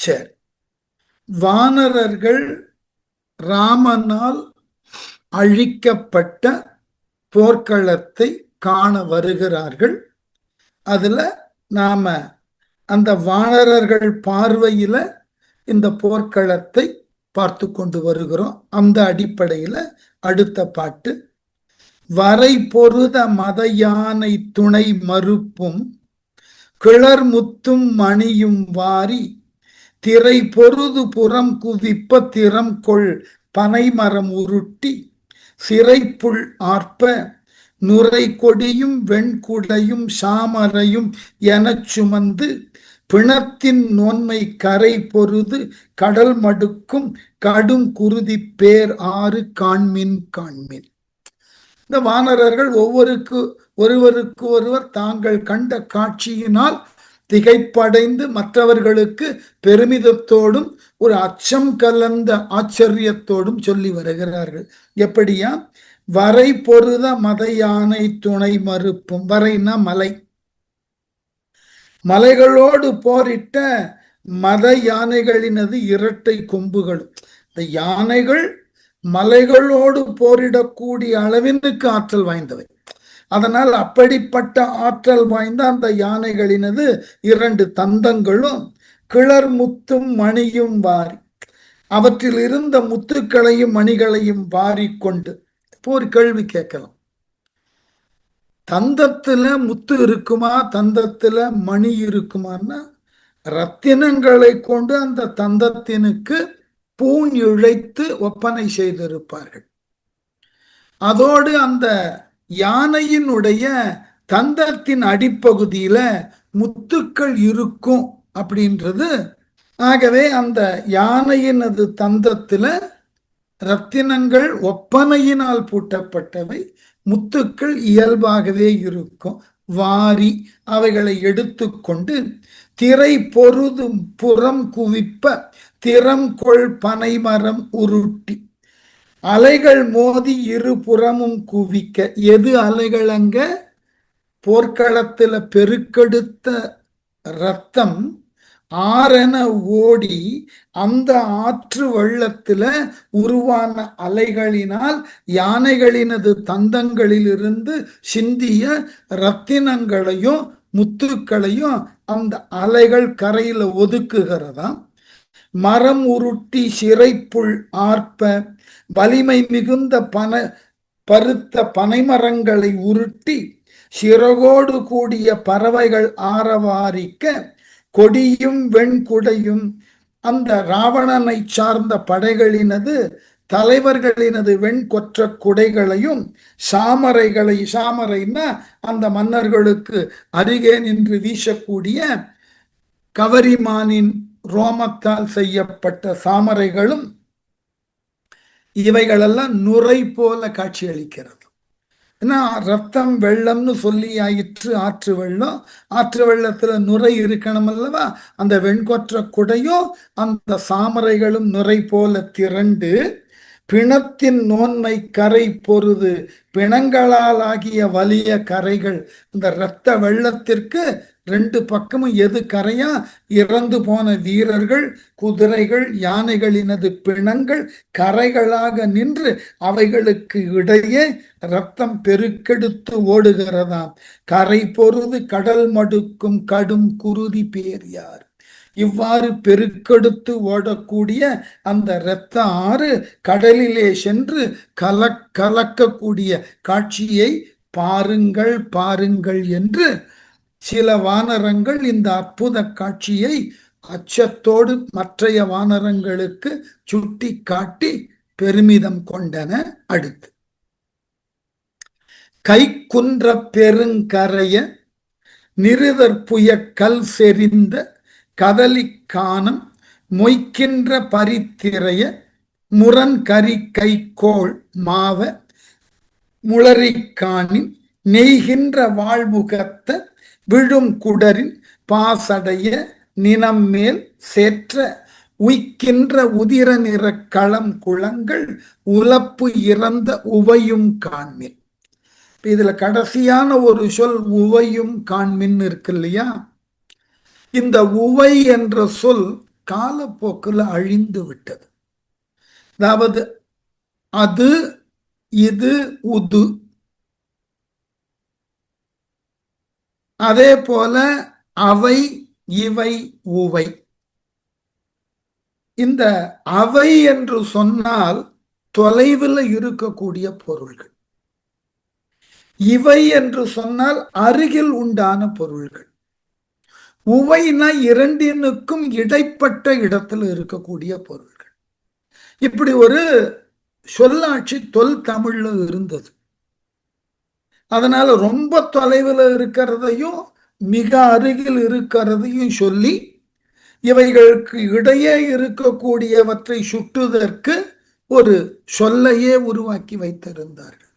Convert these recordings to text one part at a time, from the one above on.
சரி, வானரர்கள் ராமனால் அழிக்கப்பட்ட போர்க்களத்தை காண வருகிறார்கள். அதுல நாம அந்த வானரர்கள் பார்வையில இந்த போர்க்களத்தை பார்த்து கொண்டு வருகிறோம். அந்த அடிப்படையில அடுத்த பாட்டு, வரை பொருத மத யானை துணை மறுப்பும் கிளர் முத்தும் மணியும் வாரி திரை பொருது புறம் குவிப்ப திறம் கொள் பனைமரம் உருட்டி சிறைப்புள் ஆர்ப்ப நுரை கொடியும் வெண்குடையும் சாமரையும் எனச் சுமந்து பிணத்தின் நோன்மை கரை பொருது கடல் மடுக்கும் கடும் குருதி பேர் ஆறு காண்மின் காண்மின். இந்த வானரர்கள் ஒருவருக்கு ஒருவர் தாங்கள் கண்ட காட்சியினால் திகைப்படைந்து மற்றவர்களுக்கு பெருமிதத்தோடும் ஒரு அச்சம் கலந்த ஆச்சரியத்தோடும் சொல்லி வருகிறார்கள். எப்படியா, வரை பொருத மத யானை துணை மறுப்பும். வரைனா மலை, மலைகளோடு போரிட்ட மத யானைகளினது இரட்டை கொம்புகளும். இந்த யானைகள் மலைகளோடு போரிடக்கூடிய அளவிற்கு ஆற்றல் வாய்ந்தவை. அதனால் அப்படிப்பட்ட ஆற்றல் வாய்ந்த அந்த யானைகளினது இரண்டு தந்தங்களும் கிளர் முத்தும் மணியும் வாரி, அவற்றில் இருந்த முத்துக்களையும் மணிகளையும் வாரி கொண்டு. இப்போ ஒரு கேள்வி கேட்கலாம், தந்தத்துல முத்து இருக்குமா, தந்தத்துல மணி இருக்குமான்னா, ரத்தினங்களை கொண்டு அந்த தந்தத்தினுக்கு பூண் இழைத்து ஒப்பனை செய்திருப்பார்கள். அதோடு அந்த யானையினுடைய தந்தத்தின் அடிப்பகுதியில முத்துக்கள் இருக்கும் அப்படின்றது. ஆகவே அந்த யானையினது தந்தத்துல ரத்தினங்கள் ஒப்பனையினால் பூட்டப்பட்டவை, முத்துக்கள் இயல்பாகவே இருக்கும். வாரி அவைகளை எடுத்துக்கொண்டு திரை பொருதும் புறம் குவிப்ப திறம் கொள் பனைமரம் உருட்டி, அலைகள் மோதி இரு புறமும் குவிக்க. எது அலைகள்? அங்க போர்க்களத்துல பெருக்கெடுத்த ரத்தம் ஆறென ஓடி அந்த ஆற்று வெள்ளத்துல உருவான அலைகளினால் யானைகளினது தந்தங்களிலிருந்து சிந்திய ரத்தினங்களையும் முத்துக்களையும் அந்த அலைகள் கரையில ஒதுக்குகிறதாம். மரம் உருட்டி சிறைப்புள் ஆர்ப்ப, வலிமை மிகுந்த பருத்த பனைமரங்களை உருட்டி சிறகோடு கூடிய பறவைகள் ஆரவாரிக்க, கொடியும் வெண்குடையும் அந்த ராவணனை சார்ந்த படைகளினது தலைவர்களினது வெண்கொற்ற குடைகளையும் சாமரைன்னா அந்த மன்னர்களுக்கு அருகே நின்று வீசக்கூடிய கவரிமானின் ரோமத்தால் செய்யப்பட்ட சாமரைகளும், இவைகளெல்லாம் நுரை போல காட்சி அளிக்கிறது. ஏன்னா ரத்தம் வெள்ளம்னு சொல்லி ஆயிற்று ஆற்று வெள்ளம். ஆற்று வெள்ளத்துல நுரை இருக்கணும் அல்லவா? அந்த வெண்கொற்ற குடையும் அந்த சாமரைகளும் நுரை போல திரண்டு பிணத்தின் நோன்மை கரை பொருது, பிணங்களால் ஆகிய வலிய கரைகள். இந்த இரத்த வெள்ளத்திற்கு ரெண்டு பக்கமும் எது கரையா? இறந்து போன வீரர்கள், குதிரைகள், யானைகளினது பிணங்கள் கரைகளாக நின்று அவைகளுக்கு இடையே இரத்தம் பெருக்கெடுத்து ஓடுகிறதாம். கரை பொருது கடல் மடுக்கும் கடும் குருதி பேரியார். இவ்வாறு பெருக்கெடுத்து ஓடக்கூடிய அந்த இரத்த ஆறு கடலிலே சென்று கலக்கக்கூடிய காட்சியை பாருங்கள் பாருங்கள் என்று சில வானரங்கள் இந்த அற்புத காட்சியை அச்சத்தோடு மற்றைய வானரங்களுக்கு சுட்டி காட்டி பெருமிதம் கொண்டன. அடுத்து, கை குன்ற பெருங்கரைய நிருதற்புய கல் செறிந்த கதலி கானம் மொய்க்கின்ற பரித்திரைய முரண் கரி கைகோள் மாவ முளரிக்கானின் நெய்கின்ற வாழ்முகத்த விழும் குடரின் பாசடைய நினம் மேல் சேற்ற உய்க்கின்ற உதிர நிற களம் குளங்கள் உலப்பு இறந்த உவையும் காண்மின். இதுல கடைசியான ஒரு சொல் உவையும் காண்மின் இருக்கு இல்லையா? இந்த உவை என்ற சொல் காலப்போக்கில் அழிந்து விட்டது. அதாவது அது, இது, உது. அதே போல அவை, இவை, உவை. இந்த அவை என்று சொன்னால் தொலைவில் இருக்கக்கூடிய பொருள்கள். இவை என்று சொன்னால் அருகில் உண்டான பொருள்கள். உவைனா இரண்டினுக்கும் இடைப்பட்ட இடத்துல இருக்கக்கூடிய பொருள்கள். இப்படி ஒரு சொல்லாட்சி தொல் தமிழ்ல இருந்தது. அதனால ரொம்ப தொலைவில் இருக்கிறதையும் மிக அருகில் இருக்கிறதையும் சொல்லி இவைகளுக்கு இடையே இருக்கக்கூடியவற்றை சுட்டுவதற்கு ஒரு சொல்லையே உருவாக்கி வைத்திருந்தார்கள்.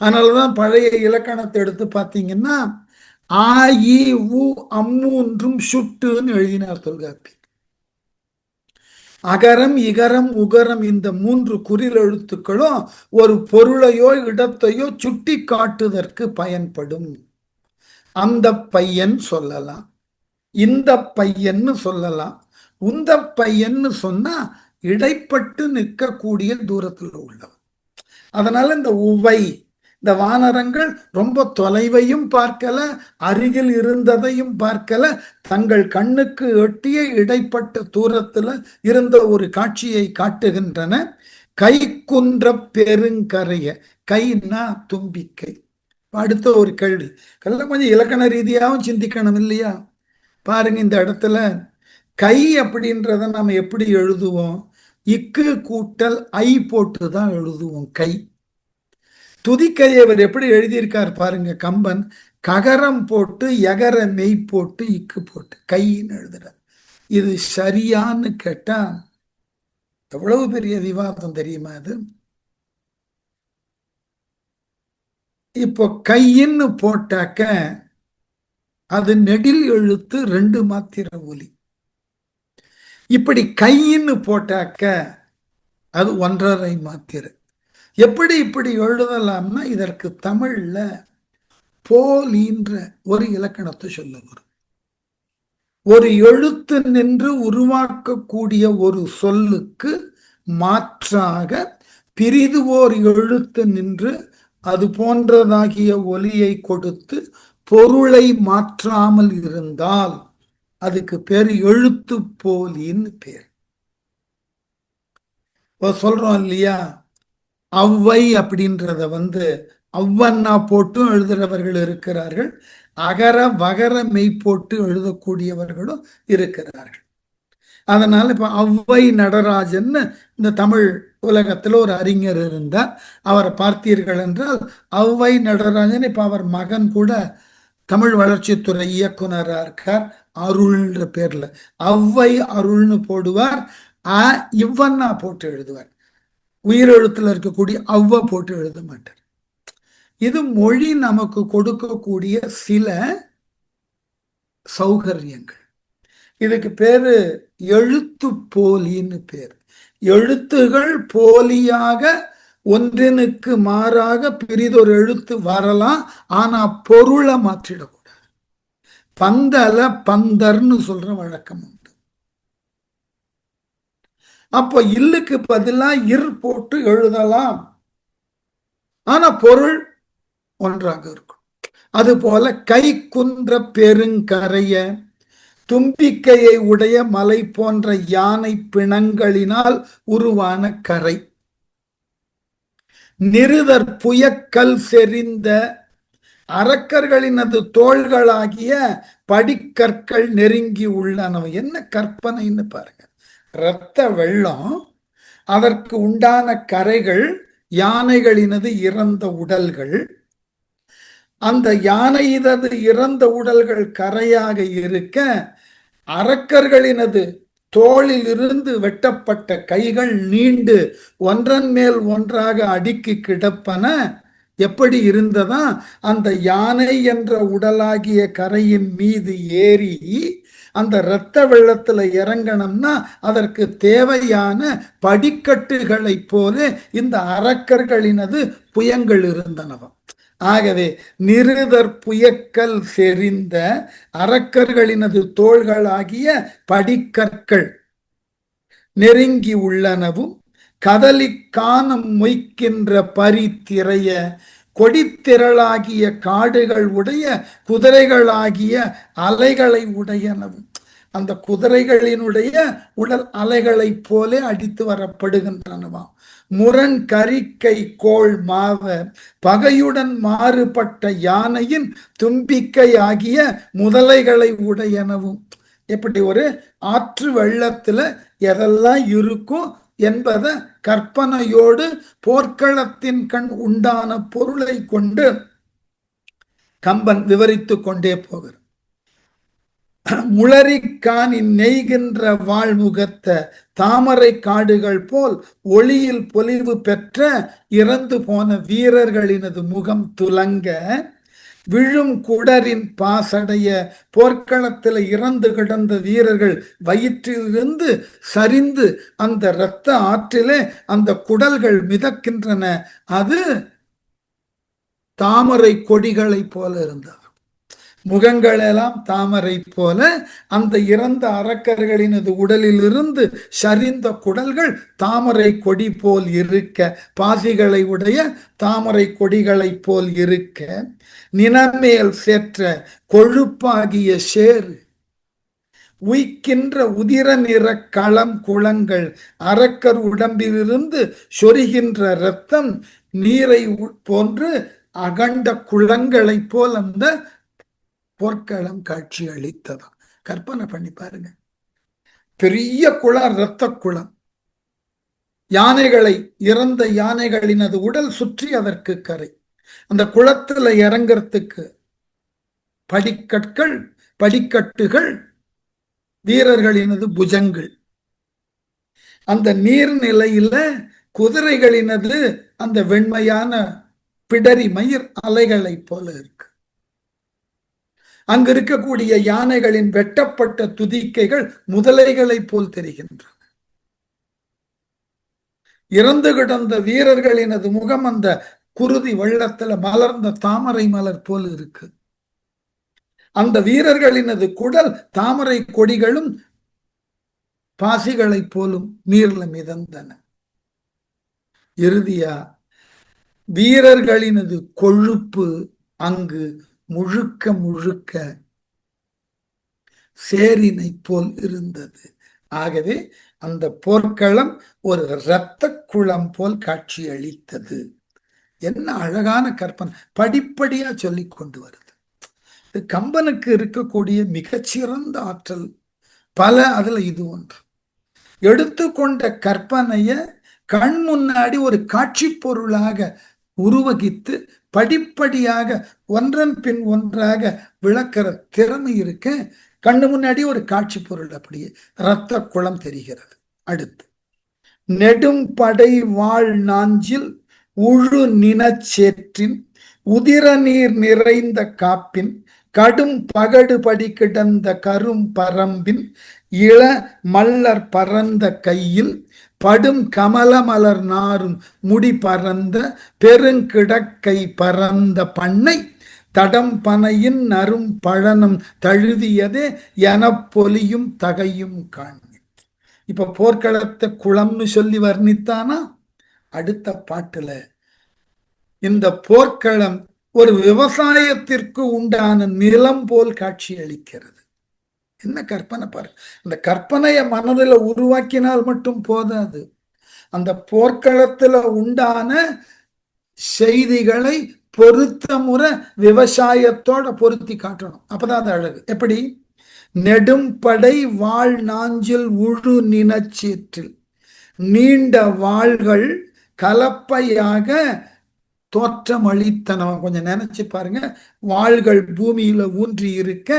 அதனாலதான் பழைய இலக்கணத்தை எடுத்து பார்த்தீங்கன்னா ஆ, இ, உ, அம்மூன்றும் சுட்டுன்னு எழுதினார் தொல்காப்பியர். அகரம், இகரம், உகரம் இந்த 3 குறில் எழுத்துக்களும் ஒரு பொருளையோ இடத்தையோ சுட்டி காட்டுவதற்கு பயன்படும். அந்த பையன் சொல்லலாம், இந்த பையன்னு சொல்லலாம். உந்த பையன்னு சொன்னா இடைப்பட்டு நிற்கக்கூடிய தூரத்தில் உள்ளவர். அதனால இந்த உவை, இந்த வானரங்கள் ரொம்ப தொலைவையும் பார்க்கல, அருகில் இருந்ததையும் பார்க்கல, தங்கள் கண்ணுக்கு எட்டிய இடைப்பட்ட தூரத்துல இருந்த ஒரு காட்சியை காட்டுகின்றன. கை குன்ற பெருங்கரைய, கைன்னா தும்பிக்கை. அடுத்த ஒரு கேள்வி, கொஞ்சம் இலக்கண ரீதியாகவும் சிந்திக்கணும் இல்லையா? பாருங்க, இந்த இடத்துல கை அப்படின்றத நம்ம எப்படி எழுதுவோம்? இக்கு கூட்டல் ஐ போட்டு தான் எழுதுவோம் கை. துதிக்கையை அவர் எப்படி எழுதியிருக்கார் பாருங்க, கம்பன் ககரம் போட்டு எகர மெய் போட்டு இக்கு போட்டு கைன்னு எழுதுறார். இது சரியான்னு கேட்டா எவ்வளவு பெரிய விவாதம் தெரியுமா அது? இப்போ கையின்னு போட்டாக்க அது நெடில் எழுத்து 2 மாத்திர ஒலி. இப்படி கையின்னு போட்டாக்க அது 1.5 மாத்திரை. எப்படி இப்படி எழுதலாம்னா இதற்கு தமிழ்ல போலின்ற ஒரு இலக்கணத்தை சொல்ல வரும். ஒரு எழுத்து நின்று உருவாக்கக்கூடிய ஒரு சொல்லுக்கு மாற்றாக பிரிது ஓர் எழுத்து நின்று அது போன்றதாகிய ஒலியை கொடுத்து பொருளை மாற்றாமல் இருந்தால் அதுக்கு பேர் எழுத்து போலின்னு பேர். சொல்றோம் இல்லையா, அவ்வை அப்படின்றத அவ்வண்ணா போட்டும் எழுதுறவர்கள் இருக்கிறார்கள், அகர வகர மெய் போட்டு எழுதக்கூடியவர்களும் இருக்கிறார்கள். அதனால இப்ப அவ்வை நடராஜன் இந்த தமிழ் உலகத்துல ஒரு அறிஞர் இருந்தார். அவரை பார்த்தீர்கள் என்றால் அவ்வை நடராஜன் இப்ப அவர் மகன் கூட தமிழ் வளர்ச்சித்துறை இயக்குனரா இருக்கார். அருள்ன்ற பேர்ல அவ்வை அருள்னு போடுவார். இவ்வண்ணா போட்டு எழுதுவார். உயிரெழுத்துல இருக்கக்கூடிய அவ்வ போட்டு எழுத மாட்டார். இது மொழி நமக்கு கொடுக்கக்கூடிய சில சௌகரியங்கள். இதுக்கு பேரு எழுத்து போலின்னு பேர். எழுத்துகள் போலியாக ஒன்றினுக்கு மாறாக பிரிதொரு எழுத்து வரலாம், ஆனா பொருளை மாற்றிடக்கூடாது. பந்தல பந்தர்னு சொல்ற வழக்கம் உண்டு. அப்போ இல்லுக்கு பதிலா இர் போட்டு எழுதலாம், ஆனா பொருள் ஒன்றாக இருக்கும். அது போல கை குன்ற பெருங்கரைய, தும்பிக்கையை உடைய மலை போன்ற யானை பிணங்களினால் உருவான கரை. நிருதர் புயக்கல் செறிந்த, அரக்கர்களினது தோள்களாகிய படிக்கற்கள் நெருங்கி உள்ளனவை. என்ன கற்பனைன்னு பாருங்க. இரத்த வெள்ளம், அதற்கு உண்டான கரைகள் யானைகளினது இறந்த உடல்கள். அந்த யானையினது இறந்த உடல்கள் கரையாக இருக்க, அரக்கர்களினது தோளில் இருந்து வெட்டப்பட்ட கைகள் நீண்டு ஒன்றன் மேல் ஒன்றாக அடுக்கி கிடப்பன. எப்படி இருந்ததா, அந்த யானை என்ற உடலாகிய கரையின் மீது ஏறி அந்த இரத்த வெள்ளத்துல இறங்கணும்னா அதற்கு தேவையான படிக்கட்டுகளை போல இந்த அரக்கர்களினது புயங்கள் இருந்தனவாம். ஆகவே நிருதர் புயக்கல் செறிந்த, அரக்கர்களினது தோள்களாகிய படிக்கற்கள், நெருங்கி உள்ளனவும் கதலி கானம் மொய்க்கின்ற பரி திரைய கொடித்திரளாகிய காடுகள் உடைய குதிரைகளாகிய அலைகளை உடையனவும். அந்த குதிரைகளினுடைய உடல் அலைகளைப் போல அடித்து வரப்படுகின்றனவாம். முரண் கரிக்கை கோள் மாவ பகையுடன் மாறுபட்ட யானையின் தும்பிக்கை ஆகிய முதலைகளை உடையனவும். எப்படி ஒரு ஆற்று வெள்ளத்துல எதெல்லாம் இருக்கும் என்பதை கற்பனையோடு போர்க்களத்தின் கண் உண்டான பொருளை கொண்டு கம்பன் விவரித்து கொண்டே போகிறார். முளரிக்கானின் நெய்கின்ற வாழ்முகத்த தாமரை காடுகள் போல் ஒளியில் பொலிவு பெற்ற இறந்து போன வீரர்களினது முகம் துலங்க விழும் குடரின் பாசடைய போர்க்களத்தில் இறந்து கிடந்த வீரர்கள் வயிற்றிலிருந்து சரிந்து அந்த இரத்த ஆற்றிலே அந்த குடல்கள் மிதக்கின்றன. அது தாமரை கொடிகளை போல இருந்தது. முகங்களெல்லாம் தாமரை போல அந்த இறந்த அரக்கர்களினது உடலில் இருந்து சரிந்த குடல்கள் தாமரை கொடி போல் இருக்க, பாசிகளை உடைய தாமரை கொடிகளை போல் இருக்க, நினமேல் சேற்ற கொழுப்பாகிய சேறு உய்க்கின்ற உதிர நிற களம் குளங்கள் அரக்கர் உடம்பிலிருந்து சொரிகின்ற இரத்தம் நீரை போன்று அகண்ட குளங்களை போல் அந்த போர்க்களம் காட்சி அளித்ததாம். கற்பனை பண்ணி பாருங்க. பெரிய குளம், இரத்த குளம், யானைகளை, இறந்த யானைகளினது உடல் சுற்றி அதற்கு கரை. அந்த குளத்துல இறங்கிறதுக்கு படிக்கற்கள், படிக்கட்டுகள், வீரர்களினது புஜங்கள். அந்த நீர்நிலையில குதிரைகளினது அந்த வெண்மையான பிடரி மயிர் அலைகளை போல இருக்கு. அங்கு இருக்கக்கூடிய யானைகளின் வெட்டப்பட்ட துதிக்கைகள் முதலைகளை போல் தெரிகின்றன. இறந்து கிடந்த வீரர்களினது முகம் அந்த குருதி வெள்ளத்துல மலர்ந்த தாமரை மலர் போல் இருக்கு. அந்த வீரர்களினது குடல் தாமரை கொடிகளும் பாசிகளை போலும் நீர்ல மிதந்தன. இறுதியா வீரர்களினது கொழுப்பு அங்கு முழுக்க முழுக்க சேரினை போல் இருந்தது. ஆகவே அந்த போர்க்களம் ஒரு இரத்த குளம் போல் காட்சி அளித்தது. என்ன அழகான கற்பனை! படிப்படியா சொல்லி கொண்டு வருது. கம்பனுக்கு இருக்கக்கூடிய மிகச்சிறந்த ஆற்றல் பல, அதுல இது ஒன்று. எடுத்துக்கொண்ட கற்பனைய கண் முன்னாடி ஒரு காட்சி பொருளாக உருவகித்து படிப்படியாக ஒன்றன் பின் ஒன்றாக விளக்கிற திறமை இருக்க. கண்ணு முன்னாடி ஒரு காட்சி பொருள் அப்படியே இரத்த குளம் தெரிகிறது. அடுத்து நெடும் படை வாழ் நாஞ்சில் உழு நினச்சேற்றின் உதிர நீர் நிறைந்த காப்பின் கடும் பகடுபடி கிடந்த கரும் பரம்பின் இள மல்லர் பறந்த கையில் படும் கமல மலர் நாரும் முடி பறந்த பெருங்கிடக்கை பறந்த பண்ணை தடம் பனையின் நரும் பழனம் தழுவியதே என பொலியும் தகையும் காண்பி. இப்ப போர்க்களத்தை குளம்னு சொல்லி வர்ணித்தானா, அடுத்த பாட்டுல இந்த போர்க்களம் ஒரு விவசாயத்திற்கு உண்டான நிலம் போல் காட்சி அளிக்கிறது. என்ன கற்பனை பாரு! அந்த கற்பனையை மனதில் உருவாக்கினால் மட்டும் போதாது. அந்த போர்க்களத்துல உண்டான செய்திகளை பொருத்த முறை விவசாயத்தோட பொருத்தி காட்டணும். அப்பதான் அது அழகு. எப்படி? நெடும் படை வாழ் நாஞ்சில் உழு நினச்சேற்றில் நீண்ட வாள்கள் கலப்பையாக தோற்றம் அளித்தன. கொஞ்சம் நினைச்சு பாருங்க. வாள்கள் பூமியில ஊன்றி இருக்க,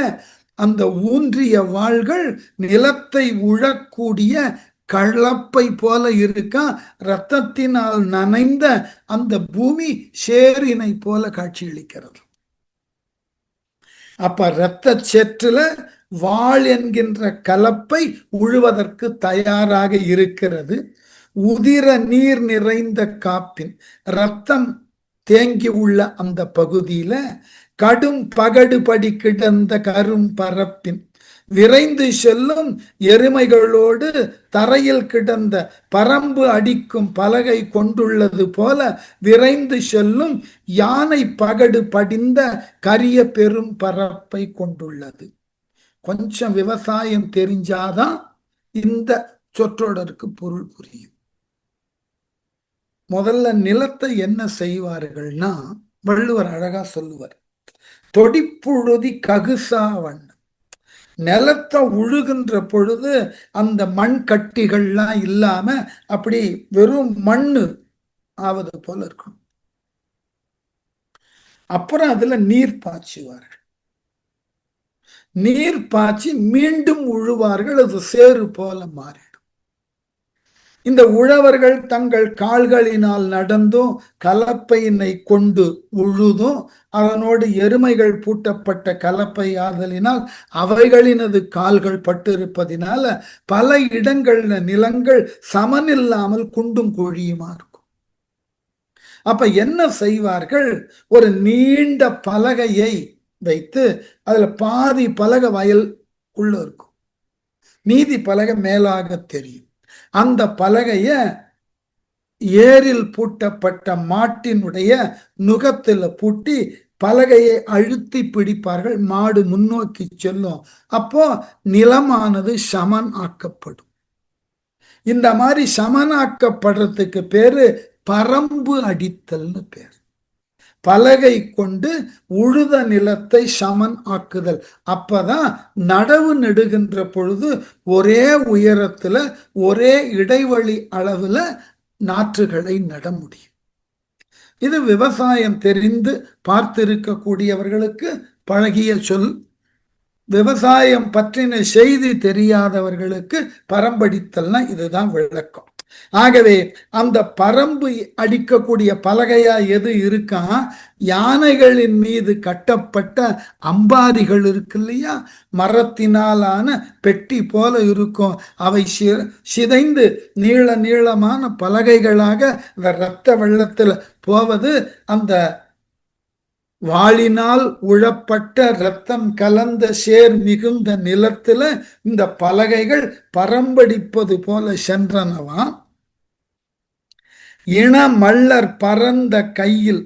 அந்த ஊன்றிய வாள்கள் நிலத்தை உழக்கூடிய கலப்பை போல இருக்கா. இரத்தத்தினால் நனைந்த அந்த பூமி சேரினை போல காட்சியளிக்கிறது. அப்ப இரத்த சேற்றுல வாள் என்கின்ற கலப்பை உழுவதற்கு தயாராக இருக்கிறது. உதிர நீர் நிறைந்த காப்பின் இரத்தம் தேங்கி உள்ள அந்த பகுதியில கடும் பகடுபடி கிடந்த கரும் பரப்பின் விரைந்து செல்லும் எருமைகளோடு தரையில் கிடந்த பரம்பு அடிக்கும் பலகை கொண்டுள்ளது போல விரைந்து செல்லும் யானை பகடு படிந்த கரிய பெரும் பரப்பை கொண்டுள்ளது. கொஞ்சம் விவசாயம் தெரிஞ்சாதான் இந்த சொற்றொடருக்கு பொருள் புரியும். முதல்ல நிலத்தை என்ன செய்வார்கள்னா, வள்ளுவர் அழகா சொல்லுவார், தொடிப்புழுதி ககுசாவன். நிலத்தை உழுகின்ற பொழுது அந்த மண் கட்டிகள்லாம் இல்லாம அப்படி வெறும் மண்ணு ஆவது போல இருக்கும். அப்புறம் அதுல நீர் பாய்ச்சுவார்கள். நீர் பாய்ச்சி மீண்டும் உழுவார்கள். அது சேறு போல மாறிடும். இந்த உழவர்கள் தங்கள் கால்களினால் நடந்தும் கலப்பையினை கொண்டு உழுதும் அதனோடு எருமைகள் பூட்டப்பட்ட கலப்பை ஆதலினால் அவைகளினது கால்கள் பட்டிருப்பதினால பல இடங்கள்ல நிலங்கள் சமனில்லாமல் குண்டும் குழியுமா இருக்கும். அப்ப என்ன செய்வார்கள், ஒரு நீண்ட பலகையை வைத்து அதுல பாதி பலகை வயல் உள்ள இருக்கும், மீதி பலகை மேலாக தெரியும். அந்த பலகைய ஏரில் பூட்டப்பட்ட மாட்டினுடைய நுகத்துல பூட்டி பலகையை அழுத்தி பிடிப்பார்கள். மாடு முன்னோக்கி செல்லும். அப்போ நிலமானது சமன் ஆக்கப்படும். இந்த மாதிரி சமனாக்கப்படுறதுக்கு பேரு பரம்பு அடித்தல்னு பேர். பலகை கொண்டு உழுத நிலத்தை சமன் ஆக்குதல். அப்பதான் நடவு நெடுகின்ற பொழுது ஒரே உயரத்துல ஒரே இடைவெளி அளவுல நாற்றுகளை நட முடியும். இது விவசாயம் தெரிந்து பார்த்திருக்கக்கூடியவர்களுக்கு பழகிய சொல். விவசாயம் பற்றின செய்தி தெரியாதவர்களுக்கு பரம்படித்தல்னா இதுதான் விளக்கம். ஆகவே அந்த பரம்பு அடிக்கக்கூடிய பலகையா எது இருக்கா, யானைகளின் மீது கட்டப்பட்ட அம்பாரிகள் இருக்கு இல்லையா, மரத்தினாலான பெட்டி போல இருக்கும். அவை சிதைந்து நீள நீளமான பலகைகளாக இந்த இரத்த வெள்ளத்தில் போவது அந்த வாளினால் உழப்பட்ட இரத்தம் கலந்த சேர் மிகுந்த நிலத்துல இந்த பலகைகள் பரம்படிப்பது போல சென்றனவா. இன மல்லர் பரந்த கையில்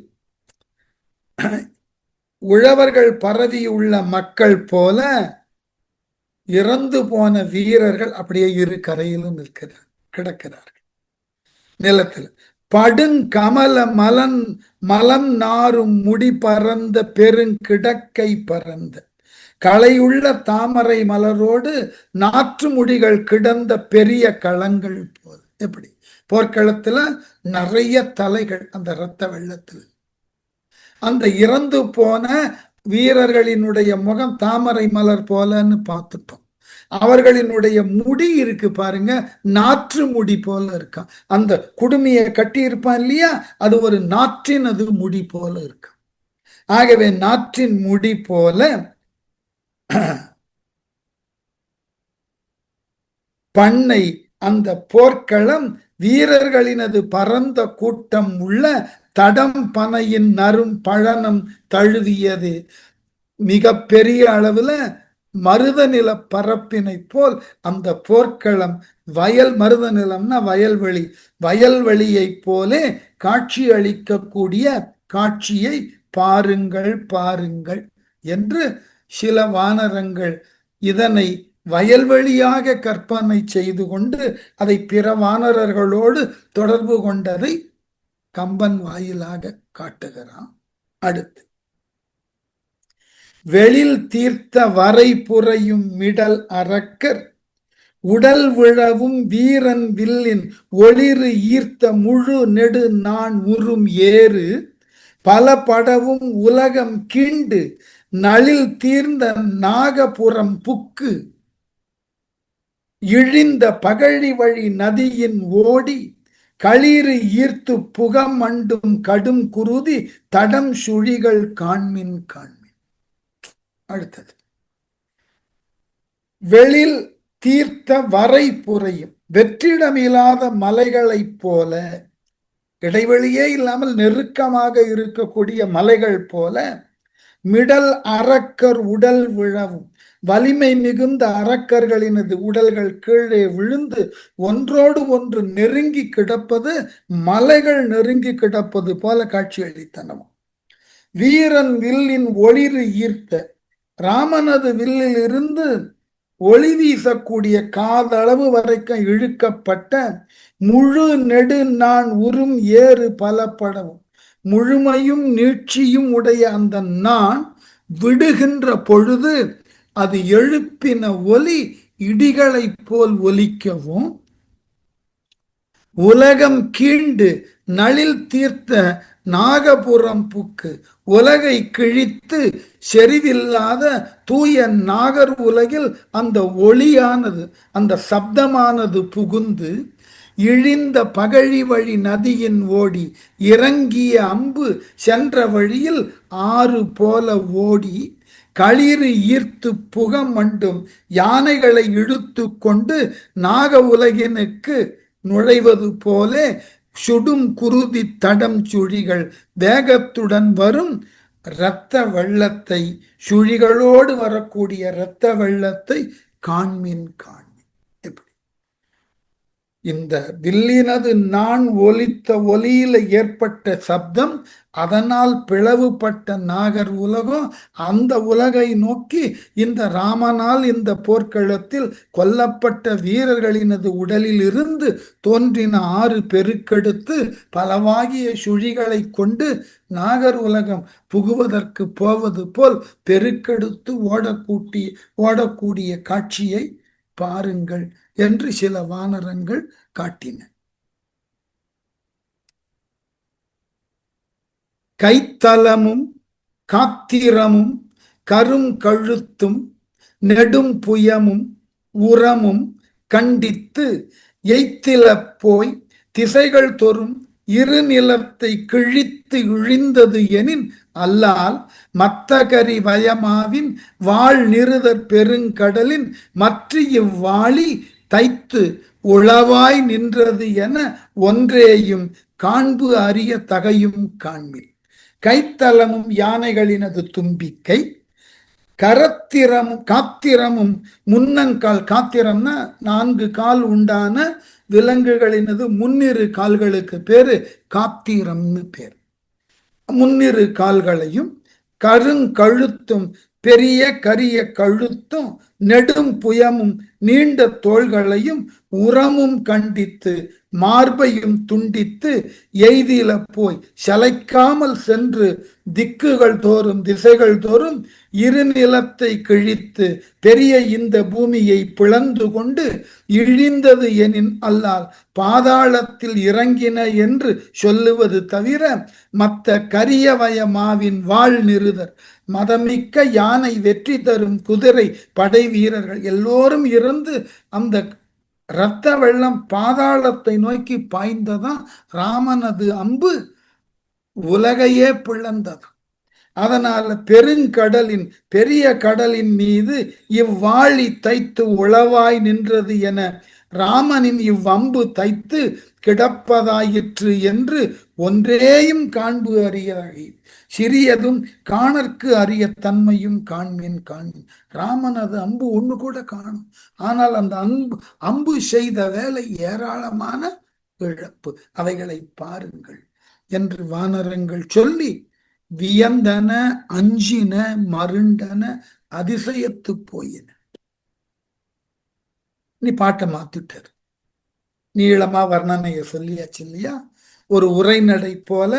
உழவர்கள் பரவியுள்ள மக்கள் போல இறந்து போன வீரர்கள் அப்படியே இரு கரையிலும் கிடக்கிறார்கள் நிலத்தில். படுங்கமல மலம் நாரும் முடி பறந்த பெருங்கிடக்கை பறந்த களையுள்ள தாமரை மலரோடு நாற்று முடிகள் கிடந்த பெரிய களங்கள் போல். எப்படி போர்க்களத்துல நிறைய தலைகள் அந்த இரத்த வெள்ளத்தில். அந்த இறந்து போன வீரர்களினுடைய முகம் தாமரை மலர் போலன்னு பார்த்துட்டோம். அவர்களினுடைய முடி இருக்கு பாருங்க, நாற்று முடி போல இருக்கான். அந்த குடுமையை கட்டி இருப்பான் இல்லையா, அது ஒரு நாற்றின் அது முடி போல இருக்கு. ஆகவே நாற்றின் முடி போல பண்ணை அந்த போர்க்களம் வீரர்களினது பரந்த கூட்டம் உள்ள தடம் பனையின் நரும் பழனம் தழுவியது. மிக பெரிய அளவுல மருத நில பரப்பினை போல் அந்த போர்க்களம் மருத நிலம்னா வயல்வெளி, வயல்வெளியை போலே காட்சி அளிக்கக்கூடிய காட்சியை பாருங்கள் பாருங்கள் என்று சில வானரங்கள் இதனை வயல்வெளியாக கற்பனை செய்து கொண்டு அதை பிற வானரர்களோடு தொடர்பு கொண்டதை கம்பன் வாயிலாக காட்டுகிறான். அடுத்து, வெளில் தீர்த்த வரை புரையும் மிடல் அரக்கர் உடல் விழவும் வீரன் வில்லின் ஒளிரு ஈர்த்த முழு நெடு நான் உறும் ஏறு பல படவும் உலகம் கீண்டு நளில் தீர்ந்த நாகபுரம் புக்கு இழிந்த பகழி வழி நதியின் ஓடி களிறு ஈர்த்து புகம் அண்டும் கடும் குருதி தடம் சுழிகள் காண்மின் காண்மின். அடுத்தது, வெளில் தீர்த்த வரை புரையும் வெற்றிடமில்லாத மலைகளைப் போல, இடைவெளியே இல்லாமல் நெருக்கமாக இருக்கக்கூடிய மலைகள் போல மிடல் அரக்கர் உடல் விழவும். வலிமை மிகுந்த அரக்கர்களினது உடல்கள் கீழே விழுந்து ஒன்றோடு ஒன்று நெருங்கி கிடப்பது மலைகள் நெருங்கி கிடப்பது போல காட்சி அளித்தனவும். வீரன் வில்லின் ஒளிரு ஈர்த்த. ராமனது வில்லில் இருந்து ஒளி வீசக்கூடிய காதளவு வரைக்கும் இழுக்கப்பட்ட முழு நெடு நான் உறும் ஏறு பலப்படவும். முழுமையும் நீட்சியும் உடைய அந்த நான் விடுகின்ற பொழுது அது எழுப்பின ஒலி இடிகளைப் போல் ஒலிக்கவும், உலகம் கீண்டு நளில் தீர்த்த நாகபுரம் புக்கு. உலகை கிழித்து செறிவில்லாத தூய நாகர் உலகில் அந்த ஒளியானது, அந்த சப்தமானது புகுந்து இழிந்த பகழி வழி நதியின் ஓடி இறங்கிய அம்பு சென்ற வழியில் ஆறு போல ஓடி களிறு ஈர்த்து புக மண்டும் யானைகளை இழுத்து கொண்டு நாக உலகினுக்கு நுழைவது போல சுடும் குருதி தடம் சுழிகள் வேகத்துடன் வரும் இரத்த வெள்ளத்தை, சுழிகளோடு வரக்கூடிய இரத்த வெள்ளத்தை காண்மின் காண்மின். இந்த வில்லினது நான் ஒலித்த ஒலியில ஏற்பட்ட சப்தம், அதனால் பிளவுபட்ட நாகர் உலகம் அந்த உலகை நோக்கி இந்த ராமனால் இந்த போர்க்களத்தில் கொல்லப்பட்ட வீரர்களினது உடலில் இருந்து தோன்றின ஆறு பெருக்கெடுத்து பலவாகிய சுழிகளை கொண்டு நாகர் உலகம் புகுவதற்கு போவது போல் பெருக்கெடுத்து ஓடக்கூடிய காட்சியை பாருங்கள் என்று சில வானரங்கள் காட்டின. கைத்தலமும் காத்திரமும் கரும் கழுத்தும் நெடும் புயமும் உரமும் கண்டித்து எய்த்தில போய் திசைகள் தோறும் இரு நிலத்தை கிழித்து இழிந்தது எனின் அல்லால் மத்தகரி வயமாவின் வாழ் நிறுதற் பெருங்கடலின் மற்ற இவ்வாளி தைத்து உளவாய் நின்றது என ஒன்றேயும் காண்பு அறிய தகையும் காண்பில். கைத்தலமும் யானைகளினது தும்பிக்கை, கரத்திரமும் காத்திரமும் முன்னங்கால். காத்திரம்னா 4 கால் உண்டான விலங்குகளினது முன்னிரு கால்களுக்கு பேரு காத்திரம்னு பேர். முன்னிரு கால்களையும் கருங்கழுத்தும் பெரிய கரிய கழுத்தும் நெடும் புயமும் நீண்ட தோள்களையும் உரமும் கண்டித்து மார்பையும் துண்டித்து எய்தில போய் சளைக்காமல் சென்று திக்குகள் தோறும் திசைகள் தோறும் இரு நிலத்தை கிழித்து பெரிய இந்த பூமியை பிளந்து கொண்டு இழிந்தது எனின் அல்லால் பாதாளத்தில் இறங்கின என்று சொல்லுவது தவிர மற்ற கரியவய மாவின் வாழ் நிறுதர் மதமிக்க யானை வெற்றி தரும் குதிரை படை வீரர்கள் எல்லோரும் இருந்து அந்த இரத்த வெள்ளம் பாதாளத்தை நோக்கி பாய்ந்ததான் ராமனது அம்பு உலகையே பிளந்தது. அதனால பெருங்கடலின் பெரிய கடலின் மீது இவ்வாழி தைத்து உளவாய் நின்றது என ராமனின் இவ்வம்பு தைத்து கிடப்பதாயிற்று என்று ஒன்றேயும் காண்பு அறியாகி சிறியதும் காணற்கு அரிய தன்மையும் காண்மின் காண்மின். ராமனது அம்பு ஒண்ணு கூட காணும், ஆனால் அந்த அம்பு செய்த வேலை ஏராளமான இழப்பு. அவைகளை பாருங்கள் என்று வானரங்கள் சொல்லி வியந்தன அஞ்சின மருண்டன அதிசயத்து போயின. நீ பாட்டை மாத்திட்டாரு, நீளமா வர்ணனைய சொல்லியாச்சு இல்லையா? ஒரு உரைநடை போல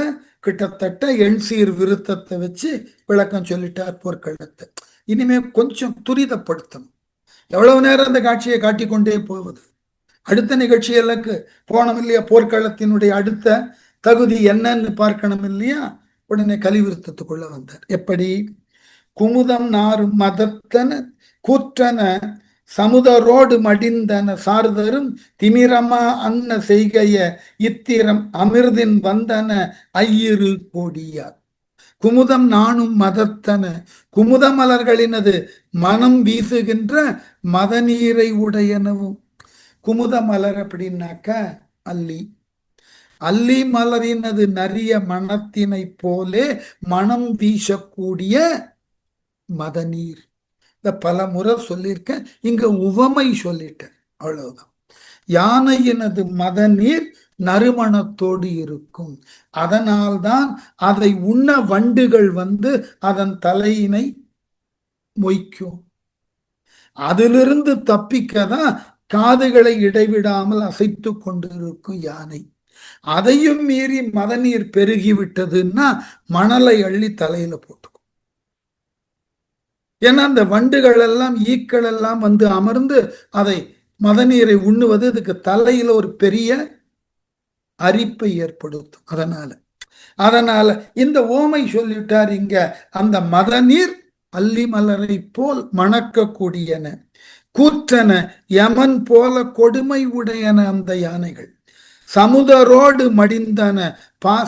கிட்டத்தட்ட எண்சீர் விருத்தத்தை வச்சு விளக்கம் சொல்லிட்டார் போர்க்களத்தை. இனிமே கொஞ்சம் துரிதப்படுத்தணும். எவ்வளவு நேரம் அந்த காட்சியை காட்டிக்கொண்டே போவது? அடுத்த நிகழ்ச்சிகளுக்கு போனோம் இல்லையா? போர்க்களத்தினுடைய அடுத்த தகுதி என்னன்னு பார்க்கணும் இல்லையா? உடனே கலிவிருத்தத்துக்குள்ள வந்தார். எப்படி? குமுதம் நாரும் மதத்தன கூற்றன சமுதரோடு மடிந்தன சார்தரும் திமிரமா அன்ன செய்கைய இத்திரம் அமிர்தின் வந்தன ஐயிரு கோடியார். குமுதம் நானும் மதத்தன, குமுத மலர்களினது மனம் வீசுகின்ற மதநீரை உடையனவும். குமுத மலர் அப்படின்னாக்க அல்லி, அல்லி மலரினது நரிய மனத்தினை போலே மனம் வீசக்கூடிய மதநீர். இந்த பல முறை சொல்லியிருக்கேன், இங்க உவமை சொல்லிட்டேன், அவ்வளவுதான். யானையினது மதநீர் நறுமணத்தோடு இருக்கும். அதனால்தான் அதை உண்ண வண்டுகள் வந்து அதன் தலையினை மொய்க்கும். அதிலிருந்து தப்பிக்கதான் காதுகளை இடைவிடாமல் அசைத்து கொண்டிருக்கும் யானை. அதையும் மீறி மதநீர் பெருகி விட்டதுன்னா மணலை அள்ளி தலையில போட்டுக்கும். ஏன்னா அந்த வண்டுகள் எல்லாம் ஈக்கள் எல்லாம் வந்து அமர்ந்து அதை மதநீரை உண்ணுவது இதுக்கு தலையில ஒரு பெரிய அரிப்பை ஏற்படுத்தும். அதனால இந்த ஓமை சொல்லிட்டார் இங்க. அந்த மதநீர் அல்லி மலரை போல் மணக்கக்கூடியன, கூற்றன யமன் போல கொடுமை உடையன அந்த யானைகள். சமுதரோடு மடிந்தன.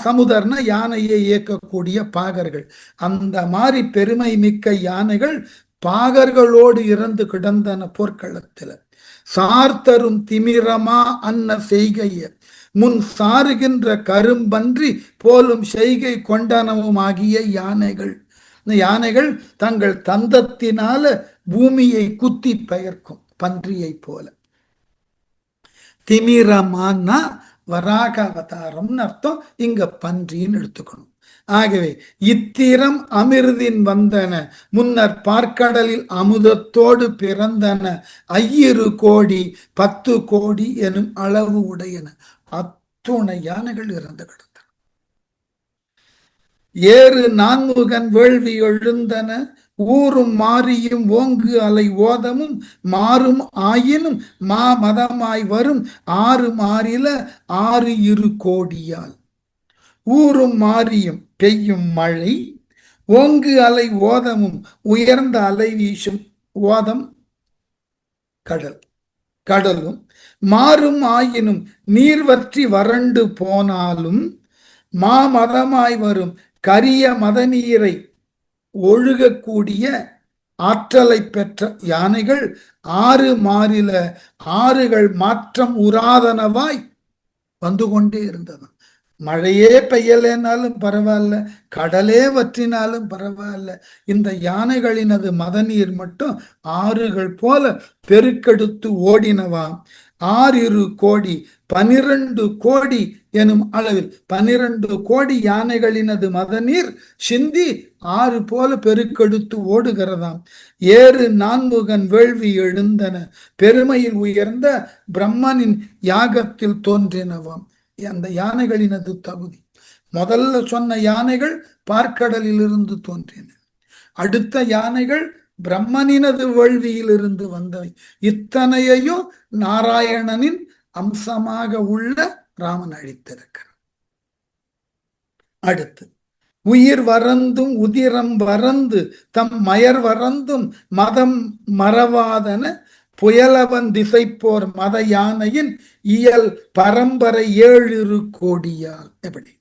சமுதர்னா யானையை இயக்கக்கூடிய பாகர்கள். அந்த மாதிரி பெருமை மிக்க யானைகள் பாகர்களோடு இறந்து கிடந்தன போர்க்களத்தில். சார்த்தரும் திமிரமா அன்ன செய்கைய முன் சாருகின்ற கரும்பன்றி போலும் செய்கை கொண்டனவும் ஆகிய யானைகள். இந்த யானைகள் தங்கள் தந்தத்தினால பூமியை குத்தி பெயர்க்கும் பன்றியை போல. திமிரமான்னா வராக அவதாரம்னு அர்த்தம், இங்க பன்றின்னு எடுத்துக்கணும். ஆகவே இத்திரம் அமிர்தின் வந்தன முன்னர் பார்க்கடலில் அமுதத்தோடு பிறந்தன 5 கோடி 10 கோடி எனும் அளவு உடையன. அத்துணை யானைகள் இறந்து கிடந்தன. ஏறு நான்முகன் வேள்வி எழுந்தன ஊரும் மாறியும் ஓங்கு அலை ஓதமும் மாறும் ஆயினும் மதமாய் வரும் 6 மாறில 6 கோடியால். ஊரும் மாறியும் பெய்யும் மழை, ஓங்கு அலை ஓதமும் உயர்ந்த அலை வீசும் ஓதம் கடலும் மாறும் ஆயினும் நீர் வற்றி வறண்டு போனாலும் மதமாய் வரும் கரிய மதநீரை ஒழுகக்கூடிய ஆற்றலை பெற்ற யானைகள் 6 மாறில 6கள் மாற்றம் உராதனவாய் வந்து கொண்டே இருந்தன. மழையே பெய்யலைனாலும் பரவாயில்ல, கடலே வற்றினாலும் பரவாயில்ல, இந்த யானைகளினது மதநீர் மட்டும் 6கள் போல பெருக்கெடுத்து ஓடினவாம். 6 கோடி 12 கோடி எனும் அளவில் 12 கோடி யானைகளினது மதநீர் சிந்தி 6 போல பெருக்கெடுத்து ஓடுகிறதாம். ஏறு நான்முகன் வேள்வி எழுந்தன பெருமையில் உயர்ந்த பிரம்மனின் யாகத்தில் தோன்றினவாம். அந்த யானைகளினது தகுதி. முதல்ல சொன்ன யானைகள் பார்க்கடலில் இருந்து தோன்றின. அடுத்த யானைகள் பிரம்மனினது வேள்வியிலிருந்து வந்தவை. இத்தனையையும் நாராயணனின் அம்சமாக உள்ள ராமன் அழித்திருக்கிறார். அடுத்து உயிர் வரந்தும் உதிரம் வரந்து தம் மயர் வரந்தும் மதம் மறவாதன புயலவன் திசை போர் மத யானையின் இயல் பரம்பரை 7 கோடியால். எப்படி?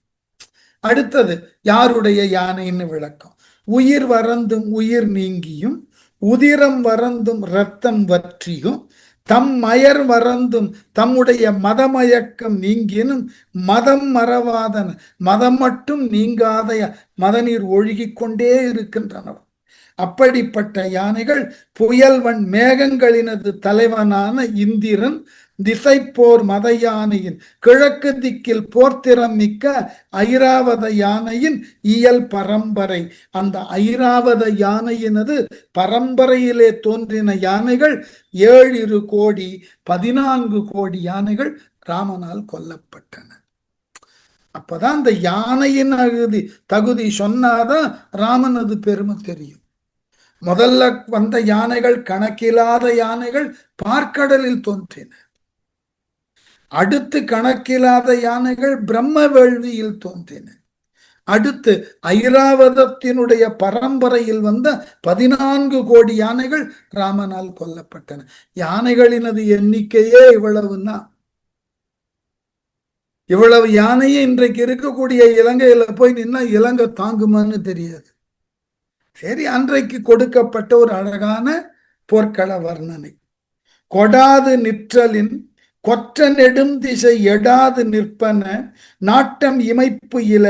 அடுத்தது யாருடைய யானைன்னு விளக்கம். உயிர் வரந்தும் உயிர் நீங்கியும் உதிரம் வரந்தும் இரத்தம் வற்றியும் தம் மயர் வரந்தும் தம்முடைய மதமயக்கம் நீங்கினும் மதம் மறவாதன மதம் மட்டும் நீங்காத மதநீர் ஒழுகிக் கொண்டே இருக்கின்றன. அப்படிப்பட்ட யானைகள் புயல்வன் மேகங்களினது தலைவனான இந்திரன் திசை போர் மத யானையின் கிழக்கு திக்கில் போர்த்திறம் மிக்க ஐராவத யானையின் இயல் பரம்பரை. அந்த ஐராவத யானையினது பரம்பரையிலே தோன்றின யானைகள் 7 கோடி 14 கோடி யானைகள் ராமனால் கொல்லப்பட்டன. அப்பதான் அந்த யானையின் தகுதி சொன்னாதான் ராமனது பெருமை தெரியும். முதல்ல வந்த யானைகள் கணக்கில்லாத யானைகள் பார்க்கடலில் தோன்றின. அடுத்து கணக்கில்லாத யானைகள் பிரம்ம வேள்வியில் தோன்றின. அடுத்து ஐராவதத்தினுடைய பரம்பரையில் வந்த 14 கோடி யானைகள் ராமனால் கொல்லப்பட்டன. யானைகளினது எண்ணிக்கையே இவ்வளவுன்னா, இவ்வளவு யானையே இன்றைக்கு இருக்கக்கூடிய இலங்கையில போய் நின்னா இலங்கை தாங்குமான்னு தெரியாது. சரி, அன்றைக்கு கொடுக்கப்பட்ட ஒரு அழகான போர்க்கள வர்ணனை. கொடாது நிற்றலின் கொற்ற நெடும் திசை எடாது நிற்பன நாட்டம் இமைப்பு இல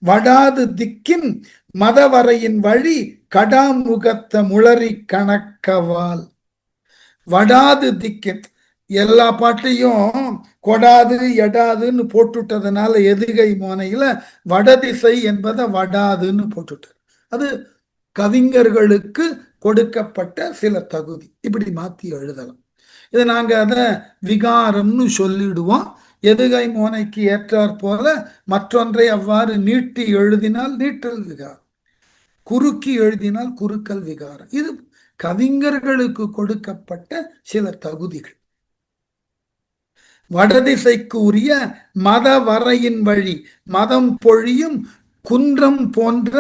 வடாது திக்கின் மதவரையின் வழி கடாமுகத்த முளரி கணக்கவால். வடாது திக்கின் எல்லா பாட்டையும் கொடாது எடாதுன்னு போட்டுட்டதுனால எதுகை மோனையில வடதிசை என்பதை வடாதுன்னு போட்டுட்டார். அது கவிஞர்களுக்கு கொடுக்கப்பட்ட சில தகுதி, இப்படி மாத்தி எழுதலாம். இது நாங்க அதை விகாரம்னு சொல்லிடுவோம். எதுகை மோனைக்கு ஏற்றாற் போல மற்றொன்றை அவ்வாறு நீட்டி எழுதினால் நீட்டல் விகாரம், குறுக்கி எழுதினால் குறுக்கல் விகாரம். இது கவிஞர்களுக்கு கொடுக்கப்பட்ட சில தகுதிகள். வடதிசைக்கு உரிய மத வரையின் வழி, மதம் பொழியும் குன்றம் போன்ற,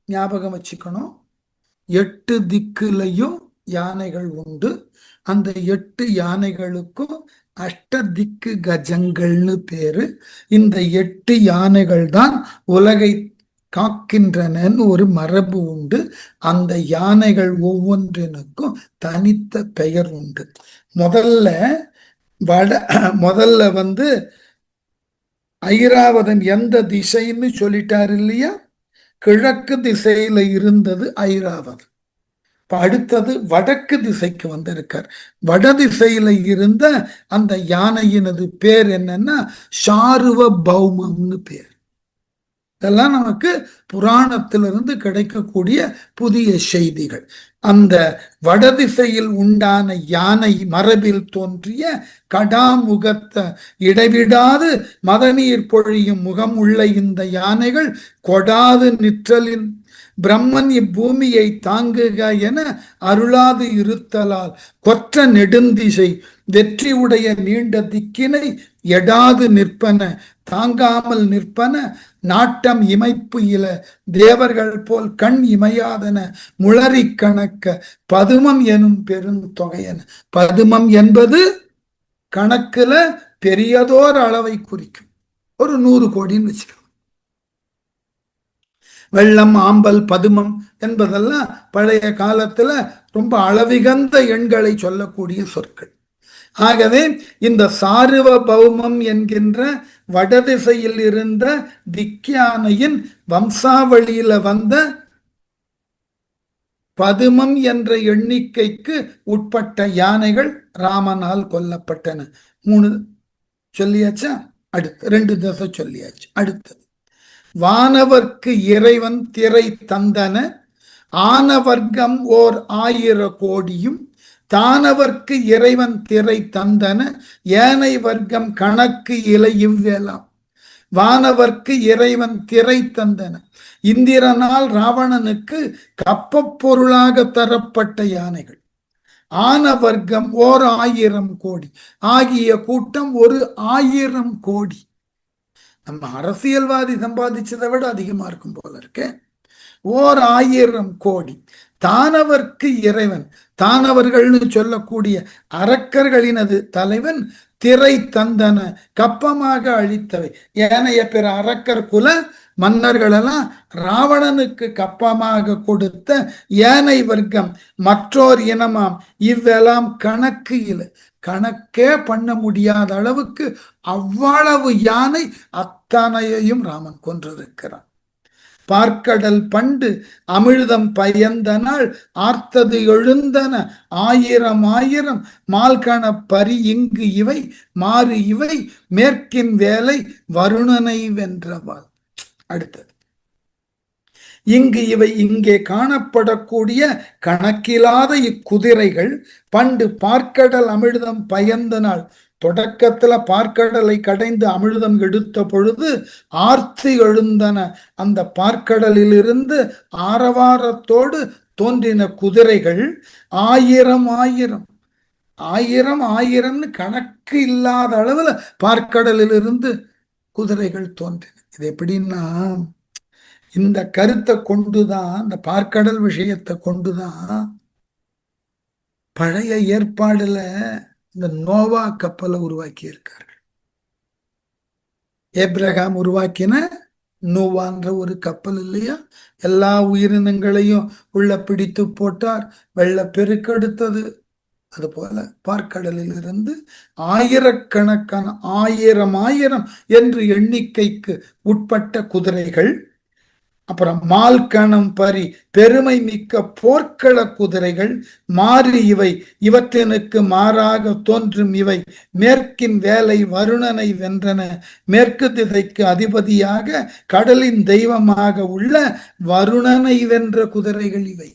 ஞாபகம் வச்சுக்கணும், 8 திக்குலையும் யானைகள் உண்டு. அந்த 8 யானைகளுக்கும் அஷ்ட திக்கு கஜங்கள்னு பேரு. இந்த 8 யானைகள் தான் உலகை காக்கின்றனன்னு ஒரு மரபு உண்டு. அந்த யானைகள் ஒவ்வொன்றினுக்கும் தனித்த பெயர் உண்டு. முதல்ல ஐராவதம் எந்த திசைன்னு சொல்லிட்டாரு இல்லையா? கிழக்கு திசையில இருந்தது ஐராவதம். அடுத்தது வடக்கு திசைக்கு வந்திருக்கார். வடதிசையில இருந்த அந்த யானையினது பேர் என்னன்னா சாருவ பௌமம்னு பேர். இதெல்லாம் நமக்கு புராணத்திலிருந்து கிடைக்கக்கூடிய புதிய செய்திகள். அந்த வடதிசையில் உண்டான யானை மரபில் தோன்றிய கடாமுகத்த இடைவிடாது மதநீர் பொழியும் முகம் உள்ள இந்த யானைகள் கொடாது நிற்றலின் பிரம்மன் இப்பூமியை தாங்குக என அருளாது இருத்தலால் கொற்ற நெடுந்திசை வெற்றி உடைய நீண்ட திக்கினை எடாது நிற்பன, தாங்காமல் நிற்பன, நாட்டம் இமைப்பு இல தேவர்கள் போல் கண் இமையாதன முளரி கணக்க பதுமம் எனும் பெருந்தொகையன. பதுமம் என்பது கணக்குல பெரியதோர் அளவை குறிக்கும். ஒரு 100 கோடின்னு வச்சுக்கலாம். வெள்ளம், ஆம்பல், பதுமம் என்பதெல்லாம் பழைய காலத்துல ரொம்ப அளவிகந்த எண்களை சொல்லக்கூடிய சொற்கள். ஆகவே இந்த சாருவ பௌமம் என்கின்ற வடதிசையில் இருந்த திக்யானையின் வம்சாவளியில வந்த பதுமம் என்ற எண்ணிக்கைக்கு உட்பட்ட யானைகள் ராமனால் கொல்லப்பட்டன. 3 சொல்லியாச்சா? அடுத்து 2 தசை சொல்லியாச்சு. அடுத்தது வானவர்க்கு இறைவன் திரை தந்தன ஆனவர்க்கம் ஓர் 1000 கோடியும் தானவர்க்கு இறைவன் திரை தந்தன ஏனை வர்க்கம் கணக்கு இலை இவ்வேலாம். வானவர்க்கு இறைவன் திரை தந்தன, இந்திரனால் ராவணனுக்கு கப்பப் பொருளாக தரப்பட்ட யானைகள். ஆன வர்க்கம் ஓர் 1000 கோடி ஆகிய கூட்டம் ஒரு 1000 கோடி. நம்ம அரசியல்வாதி சம்பாதிச்சதை விட அதிகமா இருக்கும் போல இருக்கு. ஓர் 1000 கோடி. தானவர்க்கு இறைவன், தானவர்கள்னு சொல்லக்கூடிய அரக்கர்களினது தலைவன் திரை தந்தன கப்பமாக அளித்தவை. ஏனைய பிற அரக்கர் குல மன்னர்களெல்லாம் ராவணனுக்கு கப்பமாக கொடுத்த யானை வர்க்கம் மற்றோர் இனமாம். இவ்வெல்லாம் கணக்கு இல்லை, கணக்கே பண்ண முடியாத அளவுக்கு அவ்வளவு யானை அத்தனையையும் ராமன் கொன்றிருக்கிறான். பார்க்கடல் பண்டு அமிழ்தம் பயந்த நாள் ஆர்த்தது எழுந்தன 1000 மால்கண பரி இங்கு இவை மாறு இவை மேற்கின் வேலை வருணனை வென்றவாள். அடுத்தது இங்கு இவை இங்கே காணப்படக்கூடிய கணக்கிலாத இக்குதிரைகள் பண்டு பார்க்கடல் அமிழ்தம் பயந்த நாள், தொடக்கத்துல பார்க்கடலை கடைந்து அமிழ்தம் எடுத்த பொழுது ஆர்த்தி எழுந்தன. அந்த பார்க்கடலில் இருந்து ஆரவாரத்தோடு தோன்றின குதிரைகள் 1000 கணக்கு இல்லாத அளவுல பார்க்கடலில் இருந்து குதிரைகள் தோன்றின. இது எப்படின்னா, இந்த கருத்தை கொண்டுதான், இந்த பார்க்கடல் விஷயத்தை கொண்டுதான் பழைய ஏற்பாடுல இந்த நோவா கப்பலை உருவாக்கி இருக்கார்கள். ஏப்ரகாம் உருவாக்கின நோவான்ற ஒரு கப்பல் இல்லையா? எல்லா உயிரினங்களையும் உள்ள பிடித்து போட்டார், வெள்ள பெருக்கெடுத்தது, அதுபோல பார்க்கடலில் இருந்து ஆயிரக்கணக்கான ஆயிரம் என்று எண்ணிக்கைக்கு உட்பட்ட குதிரைகள், அப்புறம் மால்கணம் பரி பெருமை மிக்க போர்க்கள குதிரைகள் மாறி இவற்றினுக்கு மாறாக தோன்றும் இவை மேற்கின் வேலை வருணனை வென்றன. மேற்கு திசைக்கு அதிபதியாக கடலின் தெய்வமாக உள்ள வருணனை வென்ற குதிரைகள் இவை.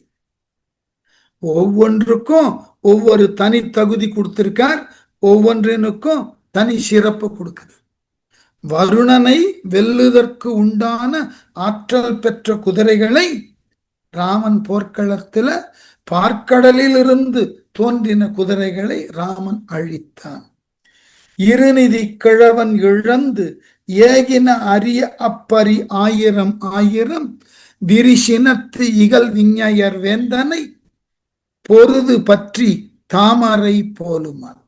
ஒவ்வொன்றுக்கும் ஒவ்வொரு தனி தகுதி கொடுத்திருக்கார், ஒவ்வொன்றினுக்கும் தனி சிறப்பு கொடுக்குது. வருணனை வெல்லுதற்கு உண்டான ஆற்றல் பெற்ற குதிரைகளை ராமன் போர்க்களத்தில் பார்க்கடலில் இருந்து தோன்றின குதிரைகளை ராமன் அழித்தான். இருநிதி கிழவன் இழந்து ஏகின அரிய அப்பரி ஆயிரம் விரிசினத்து இகல் விஞ்ஞயர் வேந்தனை பொருது பற்றி தாமரை போலுமான்.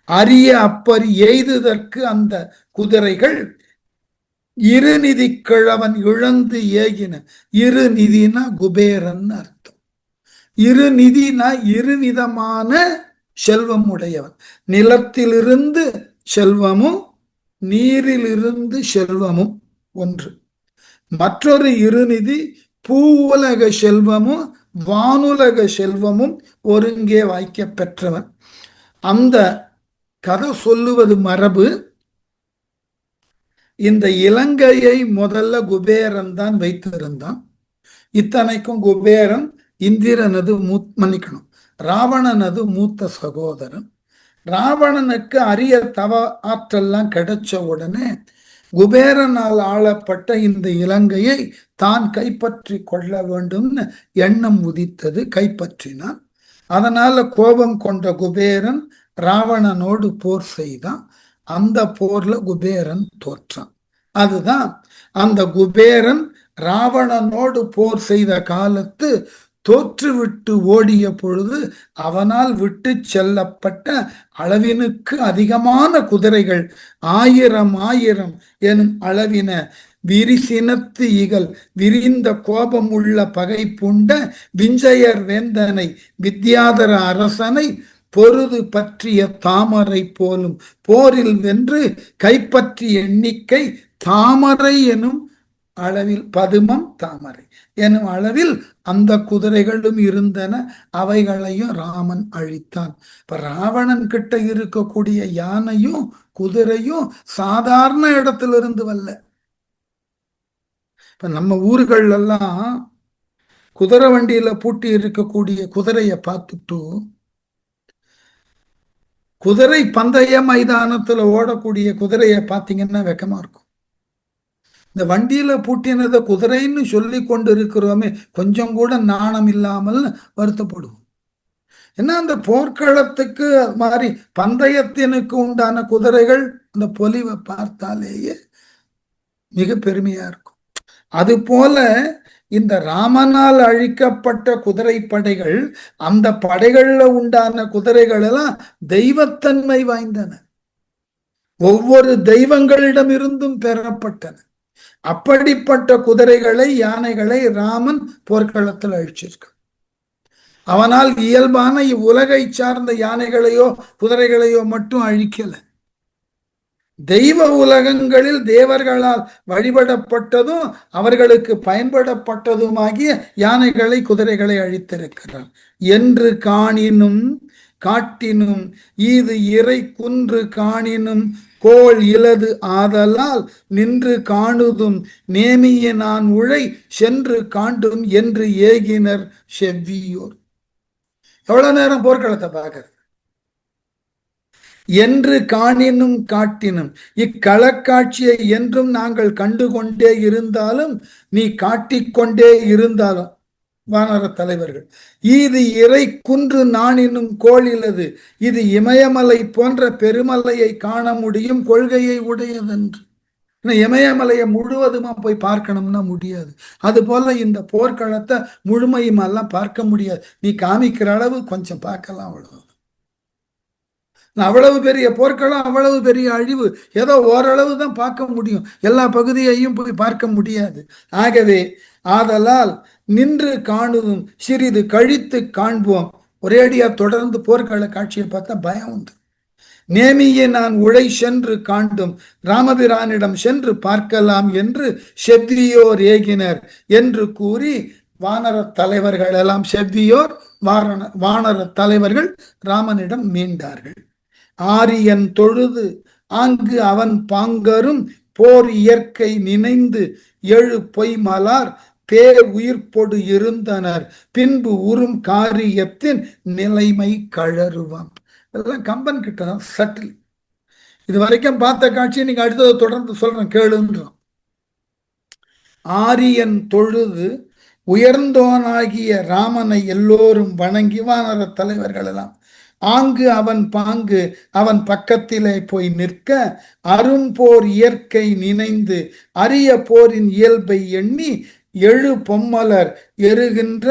அரிய அப்பரி எய்துதற்கு அந்த குதிரைகள் இருநிதி கிழவன் இழந்து ஏகின. இருநிதினா குபேரன் அர்த்தம். இருநிதினா இருவிதமான செல்வம் உடையவன். நிலத்திலிருந்து செல்வமும் நீரிலிருந்து செல்வமும் ஒன்று. மற்றொரு இருநிதி பூவுலக செல்வமும் வானுலக செல்வமும் ஒருங்கே வாய்க்க பெற்றவன். அந்த கதை சொல்லுவது மரபு. இந்த இலங்கையை முதல்ல குபேரன் தான் வைத்திருந்தான். இத்தனைக்கும் குபேரன் இந்திரனது மன்னிக்கணும், ராவணனது மூத்த சகோதரன். ராவணனுக்கு அரிய தவ ஆற்றெல்லாம் கிடைச்ச உடனே குபேரனால் ஆளப்பட்ட இந்த இலங்கையை தான் கைப்பற்றி கொள்ள வேண்டும்னு எண்ணம் உதித்தது. கைப்பற்றினான். அதனால கோபம் கொண்ட குபேரன் ராவணனோடு போர் செய்தான். அந்த போர்ல குபேரன் தோற்றான். அதுதான் அந்த குபேரன் ராவணனோடு போர் செய்த காலத்து தோற்றுவிட்டு ஓடிய பொழுது அவனால் விட்டு செல்லப்பட்ட அளவினுக்கு அதிகமான குதிரைகள் 1000 எனும் அளவின விரிசினத்து இகல் விரிந்த கோபம் உள்ள பகை பூண்ட விஞ்சையர் வேந்தனை வித்யாதர அரசனை பொருது பற்றிய தாமரை போலும் போரில் வென்று கைப்பற்றிய எண்ணிக்கை தாமரை எனும் அளவில் பதுமம் தாமரை எனும் அளவில் அந்த குதிரைகளும் இருந்தன. அவைகளையும் ராமன் அழித்தான். இப்ப ராவணன் கிட்ட இருக்கக்கூடிய யானையும் குதிரையும் சாதாரண இடத்திலிருந்து வரல. இப்ப நம்ம ஊர்கள்ல எல்லாம் குதிரை வண்டியில பூட்டி இருக்கக்கூடிய குதிரையை பார்த்துட்டு குதிரை பந்தய மைதானத்துல ஓடக்கூடிய குதிரையை பார்த்தீங்கன்னா வெக்கமா இருக்கும். இந்த வண்டியில பூட்டினதை குதிரைன்னு சொல்லி கொண்டு இருக்கிறோமே, கொஞ்சம் கூட நாணம் இல்லாமல் வருத்தப்படுவோம். ஏன்னா அந்த போர்க்களத்துக்கு மாதிரி பந்தயத்தினுக்கு உண்டான குதிரைகள் அந்த பொலிவை பார்த்தாலேயே மிக பெருமையா இருக்கும். அது போல இந்த ராமனால் அழிக்கப்பட்ட குதிரை படைகள், அந்த படைகள்ல உண்டான குதிரைகள் எல்லாம் தெய்வத்தன்மை வாய்ந்தன. ஒவ்வொரு தெய்வங்களிடமிருந்தும் பெறப்பட்டன. அப்படிப்பட்ட குதிரைகளை யானைகளை ராமன் போர்க்களத்தில் அழிச்சிருக்க. அவனால் இயல்பான இவ்வுலகை சார்ந்த யானைகளையோ குதிரைகளையோ மட்டும் அழிக்கல. தெய்வ உலகங்களில் தேவர்களால் வழிபடப்பட்டதும் அவர்களுக்கு பயன்படப்பட்டதுமாகிய யானைகளை குதிரைகளை அழித்திருக்கிறார். என்று காணினும் காட்டினும் இது இறை குன்று காணினும் கோள் இலது ஆதலால் நின்று காணுதும் நேமிய நான் உழை சென்று காண்டும் என்று ஏகினர் செவ்வியோர். எவ்வளவு நேரம் போர்க்களத்தை பார்க்கறது. என்று காணினும் காட்டினும் இக்களக்காட்சியை என்றும் நாங்கள் கண்டுகொண்டே இருந்தாலும் நீ காட்டிக்கொண்டே இருந்தாலும் வானர தலைவர்கள் இது இறை குன்று நானினும் கோளிலது, இது இமயமலை போன்ற பெருமலையை காண முடியும் கொள்கையை உடையதென்று. இமயமலையை முழுவதுமா போய் பார்க்கணும்னா முடியாது. அது போல இந்த போர்க்களத்தை முழுமையுமெல்லாம் பார்க்க முடியாது. நீ காமிக்கிற அளவு கொஞ்சம் பார்க்கலாம், அவ்வளவு. அவ்வளவு பெரிய போர்க்களம், அவ்வளவு பெரிய அழிவு, ஏதோ ஓரளவு தான் பார்க்க முடியும். எல்லா பகுதியையும் போய் பார்க்க முடியாது. ஆகவே ஆதலால் நின்று காணுதும் சிறிது கழித்து காண்போம் ஒரேடியா தொடர்ந்து போர்க்கள காட்சியை பார்த்தா பயம் உண்டு. நேமியே நான் உழை சென்று காண்டும் ராமபிரானிடம் சென்று பார்க்கலாம் என்று செவ்வியோர் ஏகினர் என்று கூறி வானர தலைவர்கள் எல்லாம் செவ்வியோர் வானர தலைவர்கள் ராமனிடம் மீண்டார்கள். ஆரியன் தொழுது ஆங்கு அவன் பாங்கரும் போர் இயற்கை நினைந்து எழு பொய்மலார் பேர் உயிர்ப்பொடு இருந்தனர் பின்பு உறும் காரியத்தின் நிலைமை கழறுவான். இதெல்லாம் கம்பன் கிட்ட தான் சட்டில். இது வரைக்கும் பார்த்த காட்சியை நீங்க அடுத்ததை தொடர்ந்து சொல்றேன் கேளுன்றோம். ஆரியன் தொழுது உயர்ந்தோனாகிய ராமனை எல்லோரும் வணங்கி வானர தலைவர்கள் எல்லாம் ஆங்கு அவன் பாங்கு அவன் பக்கத்திலே போய் நிற்க அரும்போர் இயற்கை நினைந்து அரிய போரின் இயல்பை எண்ணி எழு பொம்மலர் எருகின்ற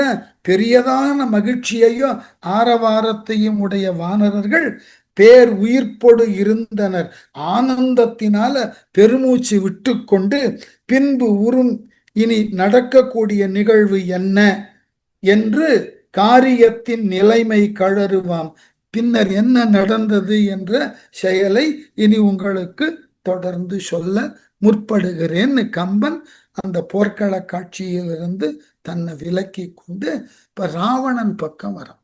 பெரியதான மகிழ்ச்சியையோ ஆரவாரத்தையும் உடைய வானரர்கள் பேர் உயிர்ப்பொடு இருந்தனர். ஆனந்தத்தினால பெருமூச்சு விட்டு கொண்டு பின்பு உறும் இனி நடக்கக்கூடிய நிகழ்வு என்ன என்று காரியத்தின் நிலைமை கழறுவாம். பின்னர் என்ன நடந்தது என்ற செயலை இனி உங்களுக்கு தொடர்ந்து சொல்ல முற்படுகிறேன்னு கம்பன் அந்த போர்க்கள காட்சியிலிருந்து தன்னை விலக்கி கொண்டு இப்ப ராவணன் பக்கம் வரும்.